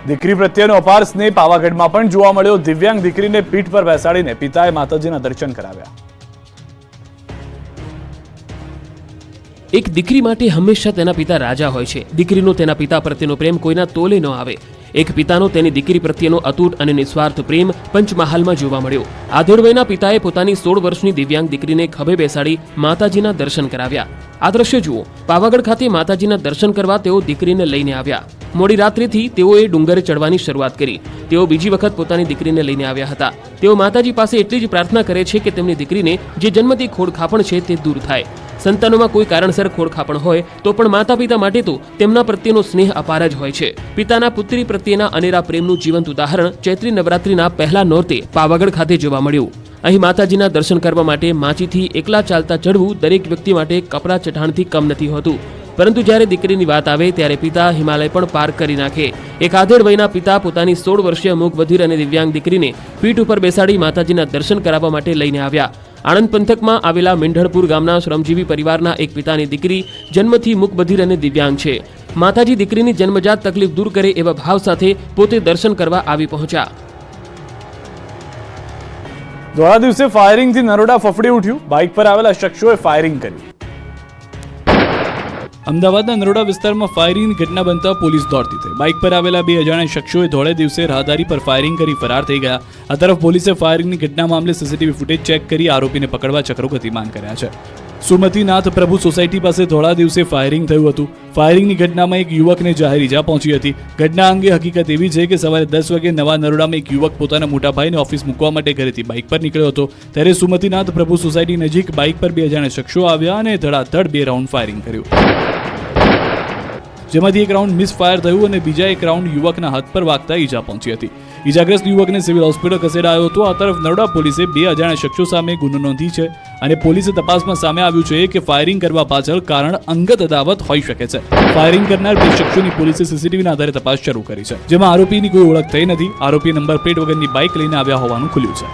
દીકરી પ્રત્યેનો અપાર સ્નેહ પાવાગઢમાં પણ જોવા મળ્યો। દિવ્યાંગ દીકરીને પીઠ પર બેસાડીને પિતાએ માતાજીના દર્શન કરાવ્યા। એક દીકરી માટે હંમેશા તેના પિતા રાજા હોય છે। દીકરીનો તેના પિતા પ્રત્યેનો પ્રેમ કોઈના તોલે ન આવે। એક પિતાનો તેની દીકરી પ્રત્યેનો અતૂટ અને નિસ્વાર્થ પ્રેમ પંચમહાલમાં જોવા મળ્યો। આધેડ વયના પિતાએ પોતાની 16 વર્ષની દિવ્યાંગ દીકરીને ખભે બેસાડી માતાજીના દર્શન કરાવ્યા। આ દ્રશ્ય જુઓ। પાવાગઢ ખાતે માતાજીના દર્શન કરવા તેઓ દીકરીને લઈને આવ્યા। મોડી રાત્રિથી તેઓએ ડુંગરે ચડવાની શરૂઆત કરી। તેઓ બીજી વખત પોતાની દીકરીને લઈને આવ્યા હતા। તેઓ માતાજી પાસે એટલી જ પ્રાર્થના કરે છે કે તેમની દીકરીને જે જન્મથી ખોડખાપણ છે તે દૂર થાય। સંતાનોમાં કોઈ કારણસર ખોડખાપણ હોય તો પણ માતા પિતા માટે તો તેમના પ્રત્યેનો સ્નેહ અપાર જ હોય છે। પિતાના પુત્રી પ્રત્યેના અનેરા પ્રેમનું જીવંત ઉદાહરણ ચૈત્રી નવરાત્રિના પહેલા નોરતે પાવાગઢ ખાતે જોવા મળ્યું। અહીં માતાજીના દર્શન કરવા માટે માચીથી એકલા ચાલતા ચડવું દરેક વ્યક્તિ માટે કપરા ચઢાણથી કમ નથી હોતું, પરંતુ જ્યારે દીકરીની વાત આવે ત્યારે પિતા હિમાલય પણ પાર કરી નાખે। એક આધેડ વયના પિતા પોતાની 16 વર્ષીય મૂકબધિર અને દિવ્યાંગ દીકરીને પીઠ ઉપર બેસાડી માતાજીના દર્શન કરાવવા માટે લઈને આવ્યા। આણંદ પંથકમાં આવેલા મીંઢળપુર ગામના શ્રમજીવી પરિવારના એક પિતાની દીકરી જન્મથી મૂકબધિર અને દિવ્યાંગ છે। માતાજી દીકરીની જન્મજાત તકલીફ દૂર કરે એવા ભાવ સાથે પોતે દર્શન કરવા આવી પહોંચ્યા। ધોળા દિવસે ફાયરિંગથી નરોડા ફફડી ઉઠ્યું। બાઇક પર આવેલા શખ્સોએ ફાયરિંગ કર્યું। અમદાવાદના નરોડા વિસ્તારમાં ફાયરિંગની ઘટના બનતા પોલીસ દોડતી થઈ। બાઇક પર આવેલા 2 અજાણ્યા શખ્સોએ ધોળે દિવસે રાહદારી પર ફાયરિંગ કરી ફરાર થઈ ગયા। આ તરફ પોલીસે ફાયરિંગની ઘટના મામલે સીસીટીવી ફૂટેજ ચેક કરી આરોપીને પકડવા ચક્રો ગતિમાન કર્યા છે। સુમતીનાથ પ્રભુ સોસાયટી પાસે ધોળા દિવસે ફાયરિંગ થયું હતું। ફાયરિંગની ઘટનામાં એક યુવકને જાહેર ઈજા પહોંચી હતી। ઘટના અંગે હકીકત એવી છે કે સવારે 10 વાગે નવા નરોડામાં એક યુવક પોતાના મોટા ભાઈને ઓફિસ મૂકવા માટે ઘરેથી બાઇક પર નીકળ્યો હતો। ત્યારે સુમતીનાથ પ્રભુ સોસાયટી નજીક બાઇક પર 2 અજાણ્યા શખ્સો આવ્યા અને ધડાધડ 2 રાઉન્ડ ફાયરિંગ કર્યું, જેમાંથી એક રાઉન્ડ મિસ ફાયર થયું અને બીજા એક રાઉન્ડ યુવકના હાથ પર વાગતા ઈજા પહોંચી હતી। ઈજાગ્રસ્ત યુવકને સિવિલ હોસ્પિટલ ખસેડાયો હતો। આ તરફ નરોડા પોલીસે 2 અજાણ્યા શખ્સો સામે ગુનો નોંધી છે અને પોલીસે તપાસમાં સામે આવ્યું છે કે ફાયરિંગ કરવા પાછળ કારણ અંગત અદાવત હોઈ શકે છે। ફાયરિંગ કરનાર 2 શખ્સોની પોલીસે સીસીટીવીના આધારે તપાસ શરૂ કરી છે, જેમાં આરોપીની કોઈ ઓળખ થઈ નથી। આરોપી નંબર પ્લેટ વગરની બાઇક લઈને આવ્યા હોવાનું ખુલ્યું છે।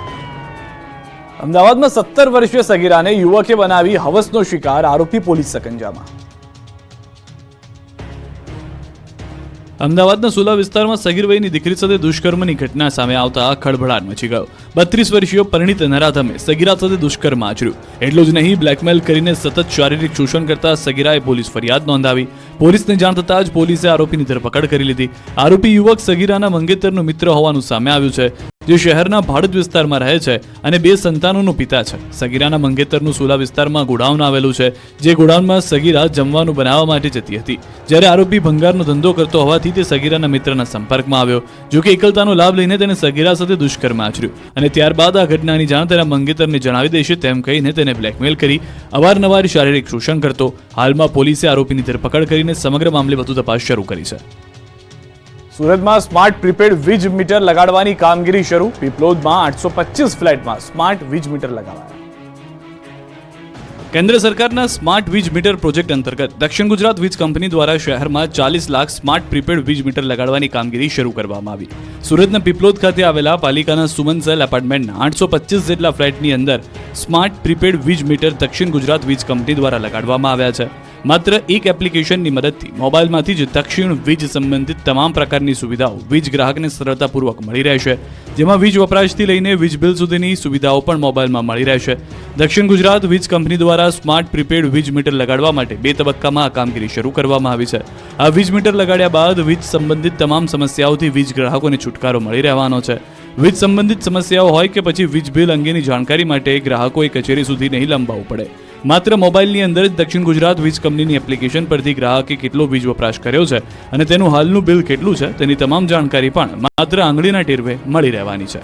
અમદાવાદમાં 17 વર્ષીય સગીરાને યુવકે બનાવી હવસનો શિકાર, આરોપી પોલીસ સકંજામાં। અમદાવાદના સુલા વિસ્તારમાં સગીર વયની દીકરી સાથે દુષ્કર્મની ઘટના સામે આવતા ખળભળાટ મચી ગયો। 32 વર્ષીય પરિણીત નરાધમે સગીરા સાથે દુષ્કર્મ આચર્યું। એટલું જ નહીં, બ્લેકમેલ કરીને સતત શારીરિક શોષણ કરતા સગીરાએ પોલીસ ફરિયાદ નોંધાવી। પોલીસને જાણ થતાં જ પોલીસે આરોપીની ધરપકડ કરી લીધી। આરોપી યુવક સગીરાના મંગેતરનો મિત્ર હોવાનું સામે આવ્યું છે, જે શહેરના ભાડજ વિસ્તારમાં રહે છે અને 2 સંતાનોનો પિતા છે। સગીરાના મંગેતરનું સુલા વિસ્તારમાં ગોડાઉન આવેલું છે, જે ગોડાઉનમાં સગીરા જમવાનું બનાવવા માટે જતી હતી। જ્યારે આરોપી ભંગારનો ધંધો કરતો હોવાથી તે સગીરાના મિત્રના સંપર્કમાં આવ્યો। જો કે એકલતાનો લાભ લઈને તેને સગીરા સાથે દુષ્કર્મ આચર્યું અને ત્યારબાદ આ ઘટનાની જાણ તેના મંગેતરને જણાવી દેશે તેમ કહીને તેને બ્લેકમેલ કરી અવારનવાર શારીરિક શોષણ કરતો। હાલમાં પોલીસે આરોપીની ધરપકડ કરીને સમગ્ર મામલે વધુ તપાસ શરૂ કરી છે। સુરતમાં સ્માર્ટ પ્રીપેડ વીજ મીટર લગાડવાની કામગીરી શરૂ। પીપલોદમાં 825 ફ્લેટમાં સ્માર્ટ વીજ મીટર લગાવાયા। કેન્દ્ર સરકારના સ્માર્ટ વીજ મીટર પ્રોજેક્ટ અંતર્ગત દક્ષિણ ગુજરાત વીજ કંપની દ્વારા શહેરમાં 40 લાખ સ્માર્ટ પ્રીપેડ વીજ મીટર લગાડવાની કામગીરી શરૂ કરવામાં આવી। સુરતના પીપલોદ ખાતે આવેલા પાલિકાના સુમનસેલ એપાર્ટમેન્ટના 825 જેટલા ફ્લેટની અંદર સ્માર્ટ પ્રીપેડ વીજ મીટર દક્ષિણ ગુજરાત વીજ કંપની દ્વારા લગાડવામાં આવ્યા છે। માત્ર એક એપ્લિકેશનની મદદથી મોબાઈલમાંથી જ દક્ષિણ વીજ સંબંધિત તમામ પ્રકારની સુવિધાઓ વીજ ગ્રાહકને સરળતાપૂર્વક મળી રહેશે, જેમાં વીજ વપરાશથી લઈને વીજ બિલ સુધીની સુવિધાઓ પણ મોબાઈલમાં મળી રહેશે। દક્ષિણ ગુજરાત વીજ કંપની દ્વારા સ્માર્ટ પ્રીપેડ વીજ મીટર લગાડવા માટે 2 તબક્કામાં આ કામગીરી શરૂ કરવામાં આવી છે। આ વીજ મીટર લગાડ્યા બાદ વીજ સંબંધિત તમામ સમસ્યાઓથી વીજ ગ્રાહકોને છુટકારો મળી રહેવાનો છે। વીજ સંબંધિત સમસ્યાઓ હોય કે પછી વીજ બિલ અંગેની જાણકારી માટે ગ્રાહકોએ કચેરી સુધી નહીં લંબાવવું પડે। માત્ર મોબાઈલની અંદર જ દક્ષિણ ગુજરાત વીજ કંપનીની એપ્લિકેશન પરથી ગ્રાહકે કેટલો વીજ વપરાશ કર્યો છે અને તેનું હાલનું બિલ કેટલું છે તેની તમામ જાણકારી પણ માત્ર આંગળીના ટેરવે મળી રહેવાની છે।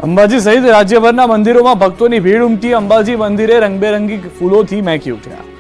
અંબાજી સહિત રાજ્યભરના મંદિરોમાં ભક્તોની ભીડ ઉમટી। અંબાજી મંદિરે રંગબેરંગી ફૂલોથી મહેકી ઉઠ્યા।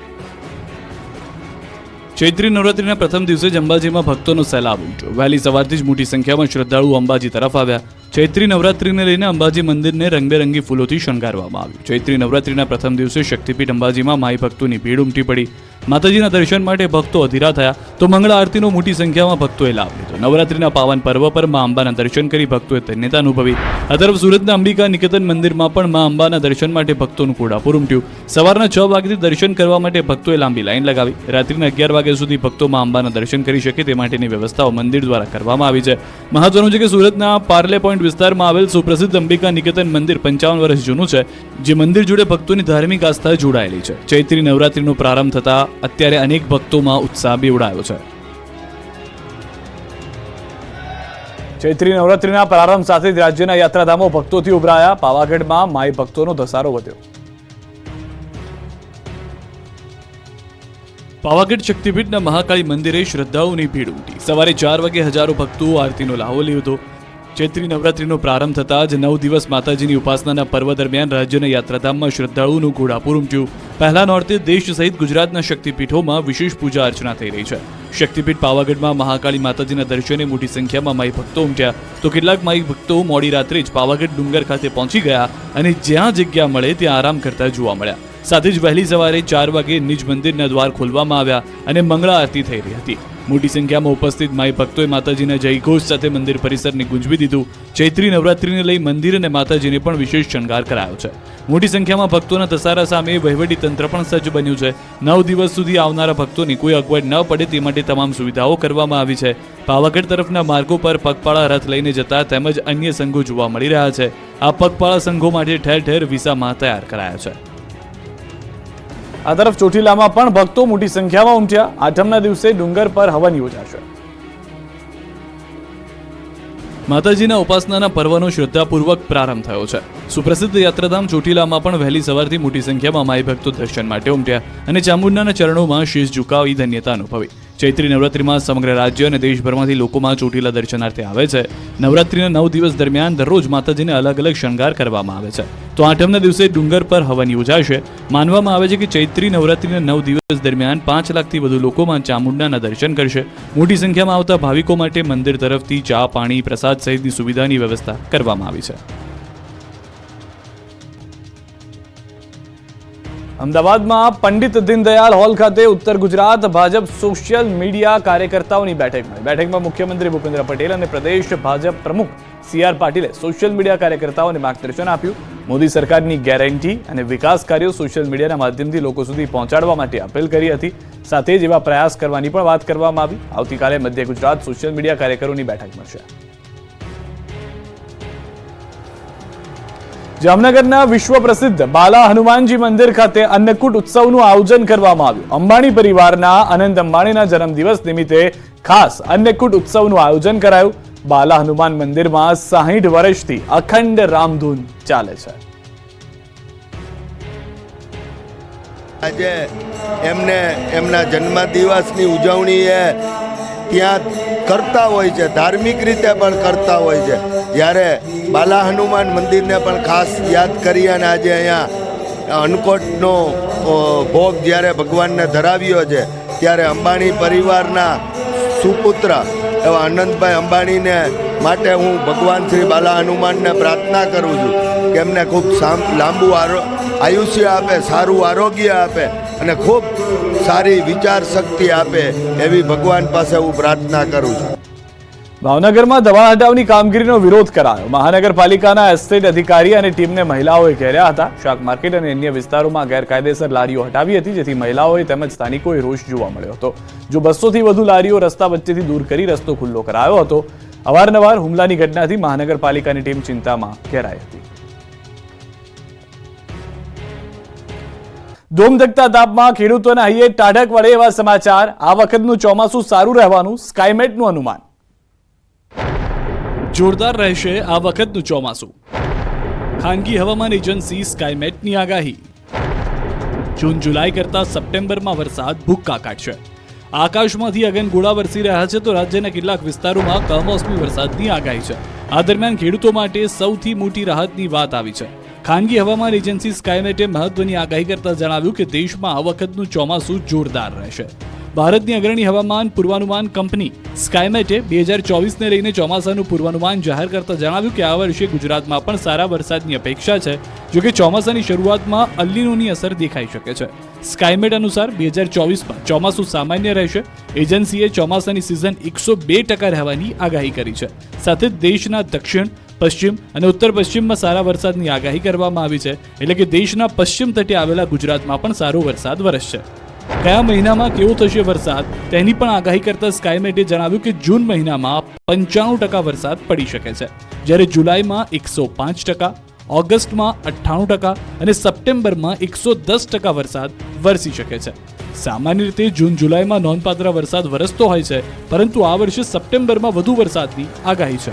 ચૈત્રી નવરાત્રીના પ્રથમ દિવસે જ અંબાજીમાં ભક્તોનો સૈલાબ ઉમટ્યો। વહેલી સવારથી જ મોટી સંખ્યામાં શ્રદ્ધાળુઓ અંબાજી તરફ આવ્યા। ચૈત્રી નવરાત્રીને લઈને અંબાજી મંદિરને રંગબેરંગી ફૂલોથી શણગારવામાં આવ્યું। ચૈત્રી નવરાત્રીના પ્રથમ દિવસે શક્તિપીઠ અંબાજીમાં માઈ ભક્તોની ભીડ ઉમટી પડી। માતાજીના દર્શન માટે ભક્તો અધીરા થયા તો મંગળા આરતીનો મોટી સંખ્યામાં ભક્તોએ લાભ લીધો. નવરાત્રીના પાવન પર્વ પર મા અંબાના દર્શન કરી ભક્તોએ ધન્યતા અનુભવી. આ તરફ સુરતના અંબિકા નિકેતન મંદિરમાં પણ મા અંબાના દર્શન માટે ભક્તોનું ઘોડાપૂર ઉમટ્યું. સવારના 6 વાગ્યાથી દર્શન કરવા માટે ભક્તોએ લાંબી લાઈન લગાવી. રાત્રિના 11 વાગ્યા સુધી ભક્તો મા અંબાના દર્શન કરી શકે તે માટેની વ્યવસ્થાઓ મંદિર દ્વારા કરવામાં આવી છે. મહત્વનું છે કે સુરતના પાર્લે પોઈન્ટ વિસ્તારમાં આવેલ સુપ્રસિદ્ધ અંબિકા નિકેતન મંદિર 55 વર્ષ જૂનું છે, જે મંદિર જોડે ભક્તોની ધાર્મિક આસ્થા જોડાયેલી છે. ચૈત્રી નવરાત્રીનો પ્રારંભ થતા અત્યારે અનેક ભક્તોમાં ઉત્સાહ બેવડાયો છે. ચૈત્રી નવરાત્રીના પ્રારંભ સાથે જ રાજ્યના યાત્રાધામો ભક્તોથી ઉભરાયા. પાવાગઢમાં માઈ ભક્તોનો ધસારો વધ્યો. પાવાગઢ શક્તિપીઠના મહાકાળી મંદિરે શ્રદ્ધાળુઓની ભીડ ઉમટી. સવારે 4 વાગે હજારો ભક્તો આરતીનો લાહો લીધો. ચૈત્રી નવરાત્રીનો પ્રારંભ થતાં જ 9 દિવસ માતાજીની ઉપાસનાના પર્વ દરમિયાન રાજ્યના યાત્રાધામમાં શ્રદ્ધાળુઓનું ઘોડાપૂર ઉમટ્યું. પહેલા નોરતે દેશ સહિત ગુજરાતના શક્તિપીઠોમાં વિશેષ પૂજા અર્ચના થઈ રહી છે. શક્તિપીઠ પાવાગઢમાં મહાકાળી માતાજીના દર્શને મોટી સંખ્યામાં માઈ ભક્તો ઉમટ્યા તો કેટલાક માઈ ભક્તો મોડી રાત્રે જ પાવાગઢ ડુંગર ખાતે પહોંચી ગયા અને જ્યાં જગ્યા મળે ત્યાં આરામ કરતા જોવા મળ્યા. સાથે જ વહેલી સવારે 4 વાગે નિજ મંદિરના દ્વાર ખોલવામાં આવ્યા અને મંગળા આરતી થઈ રહી હતી. મોટી સંખ્યામાં ઉપસ્થિત માઈ ભક્તોએ માતાજીના જયઘોષ સાથે મંદિર પરિસરને ગુંજવી દીધું. ચૈત્રી નવરાત્રીને લઈ મંદિર અને માતાજીને પણ વિશેષ શણગાર કરાયો છે. મોટી સંખ્યામાં ભક્તોના ધસારા સામે વહીવટી તંત્ર પણ સજ્જ બન્યું છે. 9 દિવસ સુધી આવનારા ભક્તોની કોઈ અગવડ ન પડે તે માટે તમામ સુવિધાઓ કરવામાં આવી છે. પાવાગઢ તરફના માર્ગો પર પગપાળા રથ લઈને જતા તેમજ અન્ય સંઘો જોવા મળી રહ્યા છે. આ પગપાળા સંઘો માટે ઠેર ઠેર વિસામાં તૈયાર કરાયા છે. આ તરફ ચોટીલામાં પણ ભક્તો મોટી સંખ્યામાં ઉમટ્યા. આઠમના દિવસે ડુંગર પર હવન યોજાશે. માતાજીના ઉપાસનાના પર્વનો શ્રદ્ધાપૂર્વક પ્રારંભ થયો છે. સુપ્રસિદ્ધ યાત્રાધામ ચોટીલામાં પણ વહેલી સવારથી મોટી સંખ્યામાં માઈ ભક્તો દર્શન માટે ઉમટ્યા અને ચામુંડાના ચરણોમાં શીશ ઝુકાવી ધન્યતા અનુભવી. ચૈત્રી નવરાત્રીમાં સમગ્ર રાજ્ય અને દેશભરમાંથી લોકોમાં ચોટીલા દર્શનાર્થે આવે છે. નવરાત્રીના 9 દિવસ દરમિયાન દરરોજ માતાજીને અલગ અલગ શણગાર કરવામાં આવે છે. તો આઠમના દિવસે ડુંગર પર હવન યોજાશે. માનવામાં આવે છે કે ચૈત્રી નવરાત્રીના 9 દિવસ દરમિયાન 5 લાખથી વધુ લોકોમાં ચામુંડાના દર્શન કરશે. મોટી સંખ્યામાં આવતા ભાવિકો માટે મંદિર તરફથી ચા, પાણી, પ્રસાદ સહિતની સુવિધાની વ્યવસ્થા કરવામાં આવી છે. અમદાવાદમાં પંડિત દીનદયાળ હોલ ખાતે ઉત્તર ગુજરાત ભાજપ સોશિયલ મીડિયા કાર્યકર્તાઓની બેઠક મળી. બેઠકમાં મુખ્યમંત્રી ભૂપેન્દ્ર પટેલ અને પ્રદેશ ભાજપ પ્રમુખ CR પાટીલે સોશિયલ મીડિયા કાર્યકર્તાઓને માર્ગદર્શન આપ્યું. મોદી સરકારની ગેરંટી અને વિકાસ કાર્યો સોશિયલ મીડિયાના માધ્યમથી લોકો સુધી પહોંચાડવા માટે અપીલ કરી હતી. સાથે જ એવા પ્રયાસ કરવાની પણ વાત કરવામાં આવી. આવતીકાલે મધ્ય ગુજરાત સોશિયલ મીડિયા કાર્યકરોની બેઠક મળશે. જામનગરના વિશ્વ પ્રસિદ્ધ બાલા હનુમાનજી મંદિર ખાતે અન્નકૂટ ઉત્સવનું આયોજન કરવામાં આવ્યું. અંબાણી પરિવારના અનંત અંબાણીના જન્મદિવસ નિમિત્તે ખાસ અન્નકૂટ ઉત્સવનું આયોજન કરાયું. બાલા હનુમાન મંદિરમાં 60 વર્ષથી અખંડ રામધૂન ચાલે છે. આજે એમને એમના જન્મદિવસની ઉજવણી ત્યાં કરતા હોય છે, ધાર્મિક રીતે પણ કરતા હોય છે. જ્યારે બાલા હનુમાન મંદિરને પણ ખાસ યાદ કરી અને આજે અહીંયા અન્નકૂટનો ભોગ જ્યારે ભગવાનને ધરાવ્યો છે ત્યારે અંબાણી પરિવારના સુપુત્ર એવા અનંતભાઈ અંબાણીને માટે હું ભગવાન શ્રી બાલા હનુમાનને પ્રાર્થના કરું છું કે એમને ખૂબ લાંબુ આયુષ્ય આપે, સારું આરોગ્ય આપે અને ખૂબ સારી વિચાર શક્તિ આપે એવી ભગવાન પાસે હું પ્રાર્થના કરું છું. ભાવનગરમાં દવા હટાવની કામગીરીનો વિરોધ કરાયો. મહાનગરપાલિકાના એસ્ટેટ અધિકારી અને ટીમને મહિલાઓએ ઘેર્યા હતા. શાક માર્કેટ અને અન્ય વિસ્તારોમાં ગેરકાયદેસર લારીઓ હટાવી હતી, જેથી મહિલાઓએ તેમજ સ્થાનિકોએ રોષ જોવા મળ્યો હતો. જો 200 થી વધુ લારીઓ રસ્તા વચ્ચેથી દૂર કરી રસ્તો ખુલ્લો કરાયો હતો. અવારનવાર હુમલાની ઘટનાથી મહાનગરપાલિકાની ટીમ ચિંતામાં ઘેરાઈ હતી. ધોમધકતા તાપમાં ખેડૂતોના હૈયે ટાઢક વળે એવા સમાચાર. આ વખતનું ચોમાસું સારું રહેવાનું સ્કાયમેટનું અનુમાન. જોરદાર રહેશે આ વખતનું ચોમાસું. ખાનગી હવામાન એજન્સી સ્કાયમેટની આગાહી. જૂન જુલાઈ કરતા સપ્ટેમ્બરમાં વરસાદ ભૂક્કા કાઢશે. આકાશમાંથી અગનગોળા વરસી રહ્યા છે તો રાજ્યના કેટલાક વિસ્તારોમાં કમોસમી વરસાદની આગાહી છે. આ દરમિયાન ખેડૂતો માટે સૌથી મોટી રાહતની વાત આવી છે. ખાનગી હવામાન એજન્સી સ્કાયમેટે મહત્વની આગાહી કરતા જણાવ્યું કે દેશમાં આ વખતનું ચોમાસું જોરદાર રહેશે. ભારતની અગ્રણી હવામાન પૂર્વાનુમાન કંપની સ્કાયમેટે 2024ને લઈને ચોમાસાનું પૂર્વાનુમાન જાહેર કરતા જણાવ્યું કે આ વર્ષે ગુજરાતમાં પણ સારા વરસાદની અપેક્ષા છે, જોકે ચોમાસાની શરૂઆતમાં અલ નીનોની અસર દેખાઈ શકે છે. સ્કાયમેટ અનુસાર 2024માં ચોમાસું સામાન્ય રહેશે. એજન્સીએ ચોમાસાની સિઝન 102% રહેવાની આગાહી કરી છે. સાથે જ દેશના દક્ષિણ, પશ્ચિમ અને ઉત્તર પશ્ચિમમાં સારા વરસાદની આગાહી કરવામાં આવી છે. એટલે કે દેશના પશ્ચિમ તટે આવેલા ગુજરાતમાં પણ સારો વરસાદ વરસશે. કયા મહિનામાં કેવો થશે વરસાદ તેની પણ આગાહી કરતા સ્કાયમેટે જણાવ્યું કે જૂન મહિનામાં 95% વરસાદ પડી શકે છે, જ્યારે જુલાઈમાં 105%, ઓગસ્ટમાં 98% અને સપ્ટેમ્બરમાં 110% વરસાદ વરસી શકે છે. સામાન્ય રીતે જૂન જુલાઈમાં નોંધપાત્ર વરસાદ વરસતો હોય છે, પરંતુ આ વર્ષે સપ્ટેમ્બરમાં વધુ વરસાદની આગાહી છે.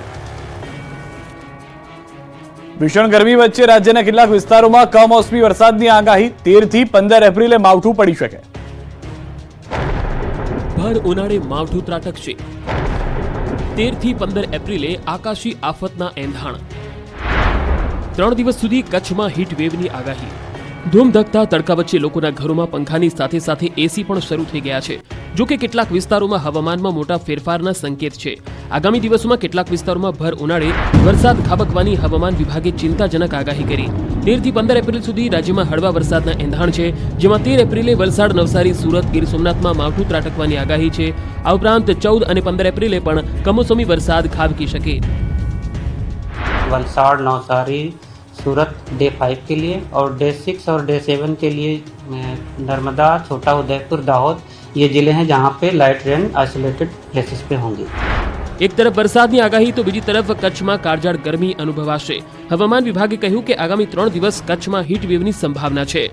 ભીષણ ગરમી વચ્ચે રાજ્યના કેટલાક વિસ્તારોમાં કમોસમી વરસાદની આગાહી. 13 થી 15 એપ્રિલે માવઠું પડી શકે. ભર ઉનાળે માવઠું ત્રાટકશે. 13 થી 15 એપ્રિલે આકાશી આફતના એંધાણ. 3 દિવસ સુધી કચ્છમાં હીટ વેવની આગાહી. ધૂમધકતા તડકા વચ્ચે લોકોના ઘરોમાં પંખાની સાથે સાથે એસી પણ શરૂ થઈ ગયા છે. જો કે કેટલાક વિસ્તારોમાં હવામાનમાં મોટા ફેરફારના સંકેત છે. આગામી દિવસોમાં કેટલાક વિસ્તારોમાં ભર ઉનાળે વરસાદ ખાબકવાની હવામાન વિભાગે ચિંતાજનક આગાહી કરી. 13 થી 15 એપ્રિલ સુધી રાજ્યમાં હળવા વરસાદના એંધાણ છે, જેમાં 13 એપ્રિલે વલસાડ, નવસારી, સુરત, ગીર સોમનાથમાં માવઠું ત્રાટકવાની આગાહી છે. આ ઉપરાંત 14 અને 15 એપ્રિલે પણ કમોસમી વરસાદ ખાબકી શકે. वलसाड़, नवसारी, सूरत डे 5 के लिए और डे 6 और डे 7 के लिए नर्मदा, छोटा उदयपुर, दाहोद ये ज़िले हैं जहाँ पे लाइट रेन आइसोलेटेड प्लेसेस पे होंगी. એક તરફ વરસાદની આગાહી તો બીજી તરફ કચ્છમાં કાળઝાળ ગરમી અનુભવાશે. હવામાન વિભાગે કહ્યું કે આગામી 3 દિવસ કચ્છમાં હીટ વેવની સંભાવના છે.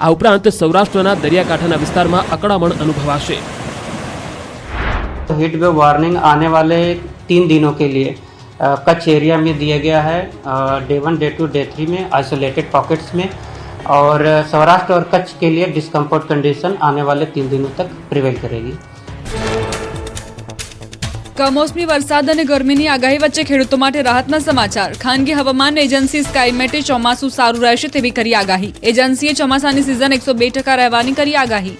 આ ઉપરાંત સૌરાષ્ટ્રના દરિયાકાંઠાના વિસ્તારમાં અકળામણ અનુભવાશે. तो हीट वेव वार्निंग आने वाले 3 दिनों के लिए कच्छ एरिया में दिया गया है. डे 1, डे 2, डे 3 में आइसोलेटेड पॉकेट्स में, और सौराष्ट्र और कच्छ के लिए डिस्कम्फर्ट कंडीशन आने वाले 3 दिनों तक प्रिवेल करेगी. કમોસમી વરસાદ અને ગરમીની આગાહી વચ્ચે ખેડૂતો માટે રાહતના સમાચાર. ખાનગી હવામાન એજન્સી સ્કાયમેટે ચોમાસું સારું રહેશે તેવી કરી આગાહી. એજન્સીએ ચોમાસાની સિઝન 102% રહેવાની કરી આગાહી.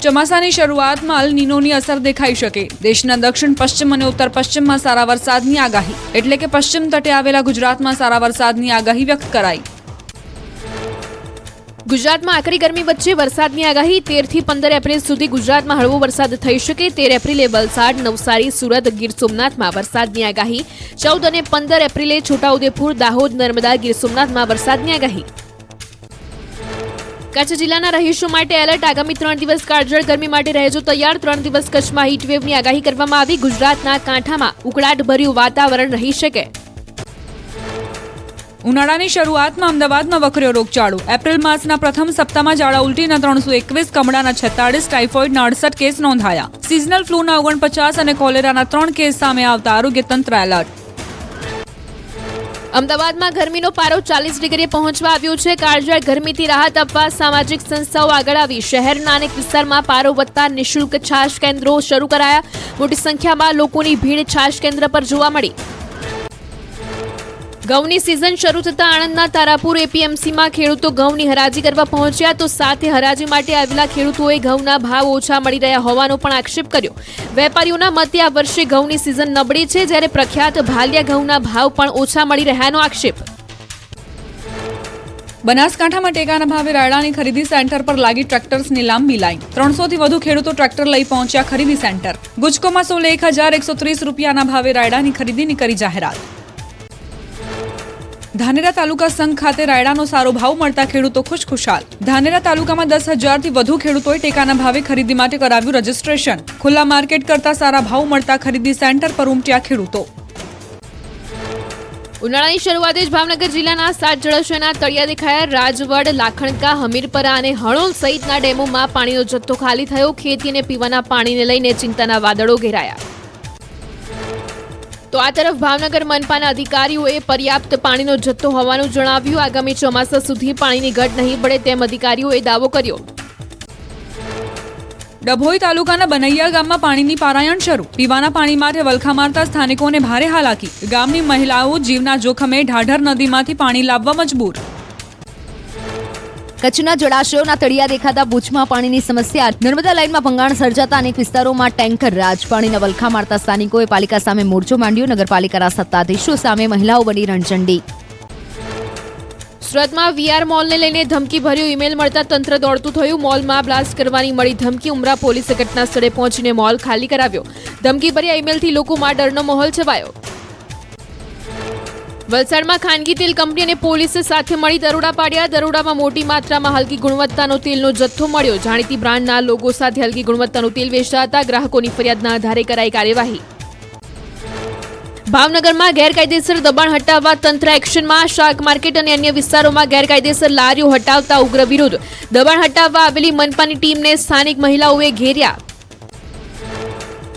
ચોમાસાની શરૂઆતમાં અલ નીનોની અસર દેખાઈ શકે. દેશના દક્ષિણ, પશ્ચિમ અને ઉત્તર પશ્ચિમમાં સારા વરસાદની આગાહી. એટલે કે પશ્ચિમ તટે આવેલા ગુજરાતમાં સારા વરસાદની આગાહી વ્યક્ત કરાઈ. ગુજરાતમાં આકરી ગરમી વચ્ચે વરસાદની આગાહી. 13 થી 15 એપ્રિલ સુધી ગુજરાતમાં હળવો વરસાદ થઈ શકે. 13 એપ્રિલે વલસાડ, નવસારી, સુરત, ગીર સોમનાથમાં વરસાદની આગાહી. 14 અને 15 એપ્રિલે છોટાઉદેપુર, દાહોદ, નર્મદા, ગીર સોમનાથમાં વરસાદની આગાહી. કચ્છ જિલ્લાના રહીશો માટે એલર્ટ. આગામી 3 દિવસ કાળઝાળ ગરમી માટે રહેજો તૈયાર. 3 દિવસ કચ્છમાં હીટવેવની આગાહી કરવામાં આવી. ગુજરાતના કાંઠામાં ઉકળાટભર્યું વાતાવરણ રહી શકે. ઉનાળાની શરૂઆતમાં અમદાવાદમાં વકર્યો રોગચાળો. એપ્રિલ માસના પ્રથમ સપ્તાહમાં ઝાડા ઉલટીના 321, કમળાના 46, ટાઇફોઇડના 68 કેસ નોંધાયા. સિઝનલ ફ્લૂના 49 અને કોલેરાના 3 કેસ સામે આવતા આરોગ્ય તંત્ર એલર્ટ. અમદાવાદમાં ગરમીનો પારો 40 ડિગ્રીએ પહોંચવા આવ્યો છે. કાળઝાળ ગરમીથી રાહત આપવા સામાજિક સંસ્થાઓ આગળ આવી. શહેરના અનેક વિસ્તારમાં પારો વધતા નિઃશુલ્ક છાશ કેન્દ્રો શરૂ કરાયા. મોટી સંખ્યામાં લોકોની ભીડ છાશ કેન્દ્ર પર જોવા મળી. ઘઉંની સિઝન શરૂ થતાં આણંદના તારાપુર એપીએમસીમાં ખેડૂતો ઘઉંની હરાજી કરવા પહોંચ્યા, તો સાથે હરાજી માટે આવેલા ખેડૂતોએ ઘઉંના ભાવ ઓછા મળી રહ્યા હોવાનો પણ આક્ષેપ કર્યો. વેપારીઓના મતે આ વર્ષે ઘઉંની સિઝન નબળી છે, જ્યારે પ્રખ્યાત ભાલિયા ઘઉંના ભાવ પણ ઓછા મળી રહ્યાનો આક્ષેપ. બનાસકાંઠામાં ટેકાના ભાવે રાયડાની ખરીદી સેન્ટર પર લાગી ટ્રેક્ટર્સની લાંબી લાઈન. 300 થી વધુ ખેડૂતો ટ્રેક્ટર લઈ પહોંચ્યા ખરીદી સેન્ટર. ગુજકોમાં 16,130 રૂપિયાના ભાવે રાયડાની ખરીદીની કરી જાહેરાત. ધાનેરા તાલુકા સંઘ ખાતે રાયડાનો સારો ભાવ મળતા ખેડૂતો ખુશખુશાલ. ધાનેરા તાલુકામાં 10,000 થી વધુ ખેડૂતોએ ટેકાના ભાવે ખરીદી માટે કરાવ્યું રજીસ્ટ્રેશન. ખુલ્લા માર્કેટ કરતા સારા ભાવ મળતા ખરીદી સેન્ટર પર ઉમટ્યા ખેડૂતો. ઉનાળાની શરૂઆતે જ ભાવનગર જિલ્લાના 7 જળાશયોના તળિયા દેખાયા. રાજવડ, લાખણકા, હમીરપરા અને હણોલ સહિતના ડેમોમાં પાણીનો જથ્થો ખાલી થયો. ખેતી અને પીવાના પાણીને લઈને ચિંતાના વાદળો ઘેરાયા. તો આ તરફ ભાવનગર મનપાના અધિકારીઓએ પર્યાપ્ત પાણીનો જથ્થો હોવાનું જણાવ્યું. આગામી ચોમાસા સુધી પાણીની ઘટ નહીં પડે તેમ અધિકારીઓએ દાવો કર્યો. ડભોઈ તાલુકાના બનૈયા ગામમાં પાણીની પારાયણ શરૂ. પીવાના પાણી માટે વલખા મારતા સ્થાનિકોને ભારે હાલાકી. ગામની મહિલાઓ જીવના જોખમે ઢાઢર નદીમાંથી પાણી લાવવા મજબૂર. કચ્છના જળાશયોના તળિયા દેખાતા ભુજમાં પાણીની સમસ્યા. નર્મદા લાઇનમાં ભંગાણ સર્જાતા અનેક વિસ્તારોમાં ટેન્કર રાજ. પાણીના વલખા મારતા સ્થાનિકોએ પાલિકા સામે મોરચો માંડ્યો. નગરપાલિકાના સત્તાધીશો સામે મહિલાઓ બની રણચંડી. સુરતમાં VR મોલને લઈને ધમકી ભર્યો ઈમેલ મળતા તંત્ર દોડતું થયું. મોલમાં બ્લાસ્ટ કરવાની મળી ધમકી. ઉમરા પોલીસે ઘટના સ્થળે પહોંચીને મોલ ખાલી કરાવ્યો. ધમકી ભર્યા ઈમેલથી લોકોમાં ડરનો માહોલ છવાયો. વલસાડમાં ખાનગી તેલ કંપની અને પોલીસે સાથે મળી દરોડા પાડ્યા. દરોડામાં મોટી માત્રામાં હલકી ગુણવત્તાનો તેલનો જથ્થો મળ્યો. જાણીતી બ્રાન્ડના લોગો સાથે હલકી ગુણવત્તાનું તેલ વેચતા હતા. ગ્રાહકોની ફરિયાદના આધારે કરાઈ કાર્યવાહી. ભાવનગરમાં ગેરકાયદેસર દબાણ હટાવવા તંત્ર એક્શનમાં. શાક માર્કેટ અને અન્ય વિસ્તારોમાં ગેરકાયદેસર લારીઓ હટાવતા ઉગ્ર વિરોધ. દબાણ હટાવવા આવેલી મનપાની ટીમને સ્થાનિક મહિલાઓએ ઘેર્યા.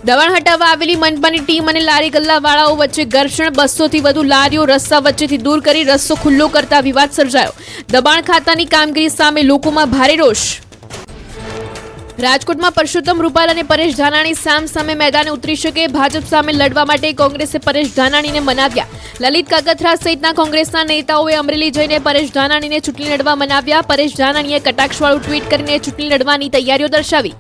દબાણ હટાવવા આવેલી મનપાની ટીમ અને લારી ગલ્લાવાળાઓ વચ્ચે ઘર્ષણ. 200 થી વધુ લારીઓ રસ્તા વચ્ચેથી દૂર કરી રસ્તો ખુલ્લો કરતા વિવાદ સર્જાયો. દબાણ ખાતાની કામગીરી સામે લોકોમાં ભારે રોષ. રાજકોટમાં પરસોત્તમ રૂપાલા અને પરેશ ધાનાણી સામે મેદાને ઉતરી શકે. ભાજપ સામે લડવા માટે કોંગ્રેસે પરેશ ધાનાણીને મનાવ્યા. લલિત કાગથરા સહિતના કોંગ્રેસના નેતાઓએ અમરેલી જઈને પરેશ ધાનાણીને ચૂંટણી લડવા મનાવ્યા. પરેશ ધાનાણીએ કટાક્ષવાળું ટ્વીટ કરીને ચૂંટણી લડવાની તૈયારીઓ દર્શાવી.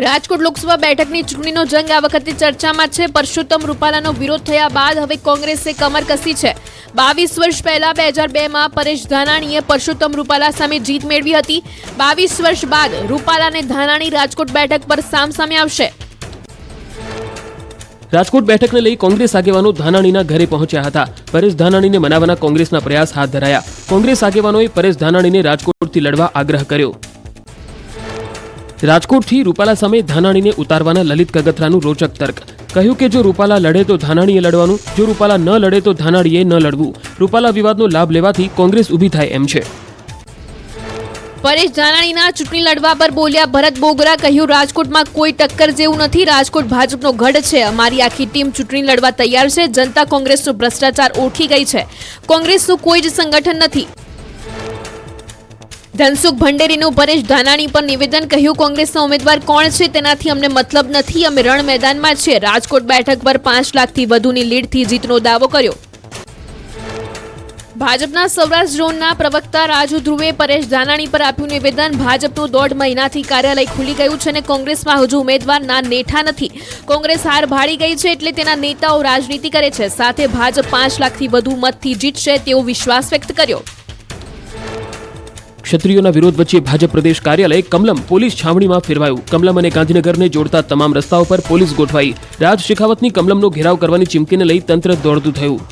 રાજકોટ લોકસભા બેઠકની ચૂંટણીનો જંગ આ વખતે ચર્ચામાં છે. પરસોત્તમ રૂપાલાનો વિરોધ થયા બાદ હવે કોંગ્રેસે કમર કસી છે. 22 વર્ષ પહેલા 2002માં પરેશ ધાનાણીએ પરસોત્તમ રૂપાલા સામે જીત મેળવી હતી. 22 વર્ષ બાદ રૂપાલા અને ધાનાણી રાજકોટ બેઠક પર સામસામે આવશે. રાજકોટ બેઠકને લઈ કોંગ્રેસ આગેવાનો ધાનાણીના ઘરે પહોંચ્યા હતા. પરેશ ધાનાણીને મનાવવાના કોંગ્રેસના પ્રયાસ હાથ ધરાયા. કોંગ્રેસ આગેવાનોએ પરેશ ધાનાણીને રાજકોટથી લડવા આગ્રહ કર્યો. રાજકોટથી રૂપાલા સામે ધાનાણીને ઉતારવાના લલિત કગથરાનું રોચક તર્ક. કહ્યું કે જો રૂપાલા લડે તો ધાનાણીએ લડવાનું, જો રૂપાલા ન લડે તો ધાનાણીએ ન લડવું. રૂપાલા વિવાદનો લાભ લેવાથી કોંગ્રેસ ઊભી થાય એમ છે. પરેશ ધાનાણીના ચૂંટણી લડવા પર બોલ્યા ભરત બોગરા. કહ્યું રાજકોટમાં કોઈ ટક્કર જેવું નથી. રાજકોટ ભાજપનો ગઢ છે. અમારી આખી ટીમ ચૂંટણી લડવા તૈયાર છે. જનતા કોંગ્રેસનો ભ્રષ્ટાચાર ઓળખી ગઈ છે. કોંગ્રેસનું કોઈ જ સંગઠન નથી. ધનસુખ ભંડેરીનું પરેશ ધાનાણી પર નિવેદન. કહ્યું કોંગ્રેસના ઉમેદવાર કોણ છે તેનાથી અમને મતલબ નથી. અમે રણ મેદાનમાં છીએ. રાજકોટ બેઠક પર 5 લાખથી વધુની લીડથી જીતનો દાવો કર્યો. ભાજપના સૌરાષ્ટ્ર ઝોનના પ્રવક્તા રાજુ ધ્રુવે પરેશ ધાનાણી પર આપ્યું નિવેદન. ભાજપનું 1.5 મહિનાથી કાર્યાલય ખુલી ગયું છે અને કોંગ્રેસમાં હજુ ઉમેદવારના નેઠા નથી. કોંગ્રેસ હાર ભાળી ગઈ છે એટલે તેના નેતાઓ રાજનીતિ કરે છે. સાથે ભાજપ 5 લાખથી વધુ મતથી જીતશે તેવો વિશ્વાસ વ્યક્ત કર્યો. ક્ષત્રિયોના વિરોધ વચ્ચે ભાજપ પ્રદેશ કાર્યાલય કમલમ પોલીસ છાવણીમાં ફેરવાયું. કમલમ અને ગાંધીનગરને જોડતા તમામ રસ્તાઓ પર પોલીસ ગોઠવાઈ. રાજ શેખાવતની કમલમનો ઘેરાવ કરવાની ચીમકીને લઈ તંત્ર દોડતું થયું.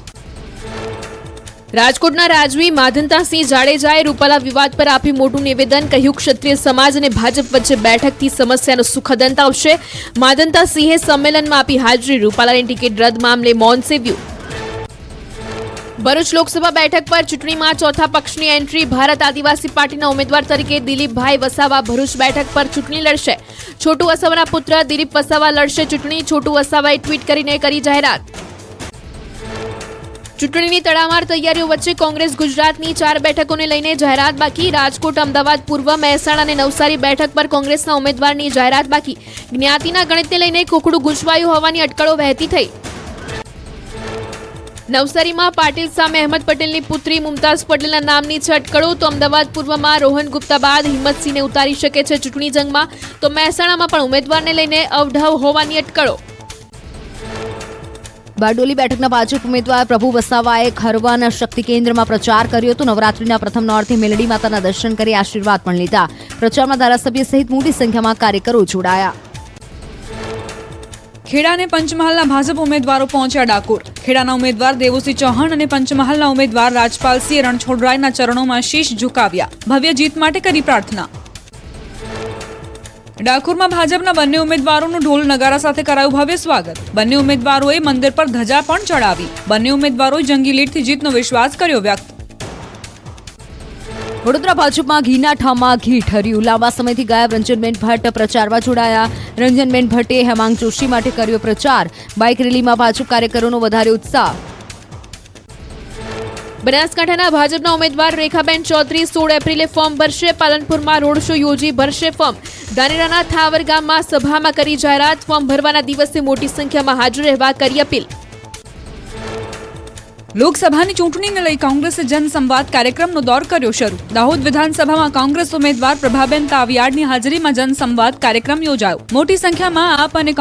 રાજકોટના રાજવી માધનતાસિંહ જાડેજાએ રૂપાલા વિવાદ પર આપ્યું મોટું નિવેદન. કહ્યું ક્ષત્રિય સમાજ અને ભાજપ વચ્ચે બેઠકથી સમસ્યાનો સુખદ અંત આવશે. માધનતાસિંહે સંમેલનમાં આપી હાજરી. રૂપાલાની ટિકિટ રદ મામલે મૌન સેવ્યું. ભરૂચ લોકસભા બેઠક પર ચૂંટણીમાં ચોથા પક્ષની એન્ટ્રી. ભારત આદિવાસી પાર્ટીના ઉમેદવાર તરીકે દિલીપભાઈ વસાવા ભરૂચ બેઠક પર ચૂંટણી લડશે. છોટુ વસાવાના પુત્ર દિલીપ વસાવા લડશે ચૂંટણી. છોટુ વસાવાએ ટ્વીટ કરીને કરી જાહેરાત. ચૂંટણીની તડામાર તૈયારીઓ વચ્ચે કોંગ્રેસ ગુજરાતની 4 બેઠકોને લઈને જાહેરાત બાકી. રાજકોટ, અમદાવાદ પૂર્વ, મહેસાણા અને નવસારી બેઠક પર કોંગ્રેસના ઉમેદવારની જાહેરાત બાકી. જ્ઞાતિના ગણિતને લઈને કોકડું ગૂંચવાયું હોવાની અટકળો વહેતી થઈ. નવસારીમાં પાટીલ સામે અહેમદ પટેલની પુત્રી મુમતાઝ પટેલના નામની છે અટકળો. તો અમદાવાદ પૂર્વમાં રોહન ગુપ્તા બાદ હિંમતસિંહને ઉતારી શકે છે ચૂંટણી જંગમાં. તો મહેસાણામાં પણ ઉમેદવારને લઈને અવઢવ હોવાની અટકળો. બારડોલી બેઠકના ભાજપ ઉમેદવાર પ્રભુ વસાવાએ ખરવાના શક્તિ કેન્દ્રમાં પ્રચાર કર્યો હતો. નવરાત્રીના પ્રથમ નોરથી મેલડી માતાના દર્શન કરી આશીર્વાદ પણ લીધા. પ્રચારમાં ધારાસભ્ય સહિત મોટી સંખ્યામાં કાર્યકરો જોડાયા. ખેડા અને પંચમહાલના ભાજપ ઉમેદવારો પહોંચ્યા ડાકોર. ખેડાના ઉમેદવાર દેવુસિંહ ચૌહાણ અને પંચમહાલના ઉમેદવાર રાજપાલસિંહ રણછોડરાયના ચરણોમાં શીશ ઝુકાવ્યા. ભવ્ય જીત માટે કરી પ્રાર્થના. ડાકોરમાં ભાજપના બંને ઉમેદવારોનું ઢોલ નગારા સાથે કરાયું ભવ્ય સ્વાગત. બંને ઉમેદવારોએ મંદિર પર ધજા પણ ચડાવી. બંને ઉમેદવારોએ જંગી લીડથી જીતનો વિશ્વાસ કર્યો વ્યક્ત. વડોદરા ભાજપમાં ઘીના ઠામમાં ઘી ઠર્યું. લાંબા સમયથી ગાયબ રંજનબેન ભટ્ટ પ્રચારમાં જોડાયા. રંજનબેન ભટ્ટે હેમાંગ જોશી માટે કર્યો પ્રચાર. બાઇક રેલીમાં ભાજપ કાર્યકરોનો વધારે ઉત્સાહ. બનાસકાંઠાના ભાજપના ઉમેદવાર રેખાબેન ચૌધરી 16 એપ્રિલે ફોર્મ ભરશે. પાલનપુરમાં રોડ શો યોજી ભરશે ફોર્મ. ધાનેરાના થાવર ગામમાં સભામાં કરી જાહેરાત. ફોર્મ ભરવાના દિવસે મોટી સંખ્યામાં હાજર રહેવા કરી અપીલ. લોકસભાની ચૂંટણીને લઈ કોંગ્રેસે જનસંવાદ કાર્યક્રમનો દોર કર્યો શરૂ. દાહોદ વિધાનસભામાં કોંગ્રેસ ઉમેદવાર પ્રભાબેન તાવિયાડની હાજરીમાં જનસંવાદ કાર્યક્રમ યોજાયો. મોટી સંખ્યામાં આપ અને